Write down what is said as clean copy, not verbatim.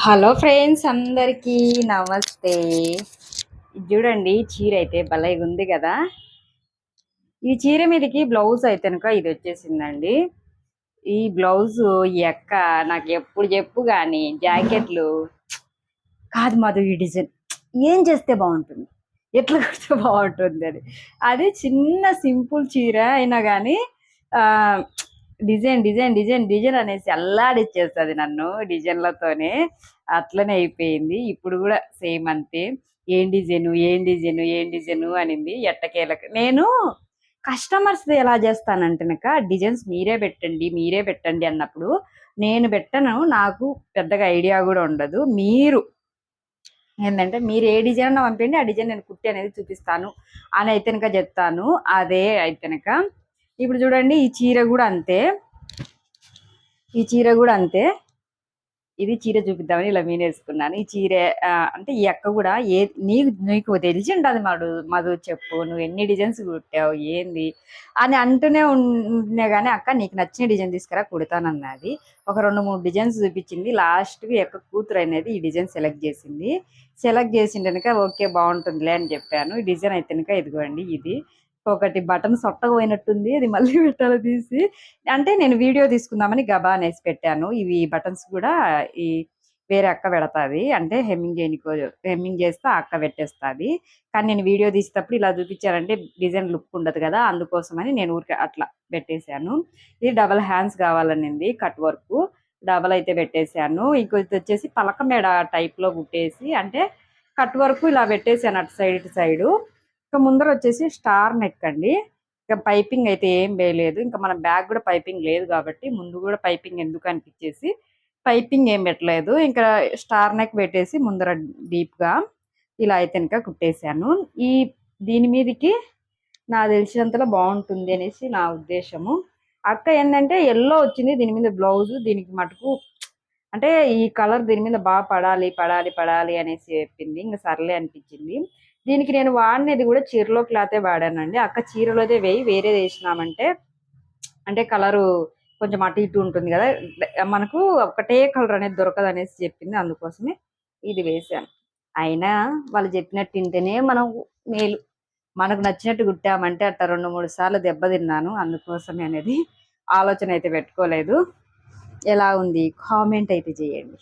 Hello friends, అందరికీ నమస్తే. ఇది చూడండి, చీర అయితే భలే ఉంది కదా. ఈ చీర మీదకి బ్లౌజ్ అయితే కనుక ఇది వచ్చేసిందండి. ఈ బ్లౌజ్ ఎక్క నాకు ఎప్పుడు చెప్పు కానీ జాకెట్లు కాదు మధు, ఈ డిజైన్ ఏం చేస్తే బాగుంటుంది, ఎట్లా కుడితే బాగుంటుంది అని. అది చిన్న సింపుల్ చీర అయినా కానీ డిజైన్ డిజైన్ డిజైన్ డిజైన్ అనేసి అల్లాడిచ్చేస్తుంది నన్ను డిజైన్లతోనే. అట్లనే అయిపోయింది. ఇప్పుడు కూడా సేమ్ అంతే. ఏం డిజైను ఏం డిజైను ఏం డిజైను అనింది. ఎట్టకేలకు నేను కస్టమర్స్ ఎలా చేస్తానంటేనక, డిజైన్స్ మీరే పెట్టండి మీరే పెట్టండి అన్నప్పుడు నేను పెట్టను. నాకు పెద్దగా ఐడియా కూడా ఉండదు. మీరు ఏంటంటే మీరు ఏ డిజైన్ అన్నా పంపిండి, ఆ డిజైన్ నేను కుట్టి అనేది చూపిస్తాను అని అయితే కనుక చెప్తాను. అదే అయితే కనుక ఇప్పుడు చూడండి, ఈ చీర కూడా అంతే. ఈ చీర కూడా అంతే. ఇది చీర చూపిద్దామని ఇలా మీనేసుకున్నాను. ఈ చీర అంటే ఈ అక్క కూడా నీకు తెలిసి ఉండదు మధు మధు చెప్పు, నువ్వు ఎన్ని డిజైన్స్ కుట్టావు ఏంది అని అంటూనే ఉండే కానీ, అక్క నీకు నచ్చిన డిజైన్ తీసుకురా కుడతానన్నది. ఒక 2-3 డిజైన్స్ చూపించింది. లాస్ట్కి అక్క కూతురు అనేది ఈ డిజైన్ సెలెక్ట్ చేసింది. సెలెక్ట్ చేసిండనుక ఓకే బాగుంటుందిలే అని చెప్పాను. ఈ డిజైన్ అయితే కనుక ఇదిగోండి, ఇది ఒకటి బటన్ సొట్టగా పోయినట్టుంది, అది మళ్ళీ పెట్టాలి తీసి. అంటే నేను వీడియో తీసుకుందామని గబా అనేసి పెట్టాను. ఇవి బటన్స్ కూడా ఈ వేరే అక్క పెడతాది, అంటే హెమ్మింగ్ చేస్తే ఆ అక్క పెట్టేస్తుంది. కానీ నేను వీడియో తీసేటప్పుడు ఇలా చూపించారంటే డిజైన్ లుక్ ఉండదు కదా, అందుకోసమని నేను ఊరికే అట్లా పెట్టేశాను. ఇది డబల్ హ్యాండ్స్ కావాలనింది, కట్ వర్క్ డబల్ అయితే పెట్టేశాను. ఇంకొచ్చి వచ్చేసి పలక మేడ టైప్లో కుట్టేసి, అంటే కట్ వర్క్ ఇలా పెట్టేశాను అటు సైడ్ ఇటు సైడు. ఇంకా ముందర వచ్చేసి స్టార్ నెక్ అండి. ఇంకా పైపింగ్ అయితే ఏం వేయలేదు. ఇంకా మన బ్యాగ్ కూడా పైపింగ్ లేదు కాబట్టి ముందు కూడా పైపింగ్ ఎందుకు అనిపించేసి పైపింగ్ ఏం పెట్టలేదు. ఇంకా స్టార్ నెక్ పెట్టేసి ముందర డీప్గా ఇలా అయితే ఇంకా కుట్టేశాను. ఈ దీని మీదకి నాకు తెలిసినంతలో బాగుంటుంది అనేసి నా ఉద్దేశము. అక్క ఏంటంటే ఎల్లో వచ్చింది దీని మీద బ్లౌజ్, దీనికి మటుకు అంటే ఈ కలర్ దీని మీద బాగా పడాలి పడాలి పడాలి అనేసి చెప్పింది. ఇంకా సర్లే అనిపించింది. దీనికి నేను వాడినది కూడా చీరలో క్లాతే వాడానండి. అక్క చీరలోదే వేరేది వేసినామంటే అంటే కలరు కొంచెం అటు ఇటు ఉంటుంది కదా, మనకు ఒకటే కలర్ అనేది దొరకదు అనేసి చెప్పింది. అందుకోసమే ఇది వేసాను. అయినా వాళ్ళు చెప్పినట్టు తింటేనే మనం మేలు. మనకు నచ్చినట్టు కుట్టామంటే అట్లా 2-3 సార్లు దెబ్బతిన్నాను. అందుకోసమే అనేది ఆలోచన అయితే పెట్టుకోలేదు. ఎలా ఉంది కామెంట్ అయితే చేయండి.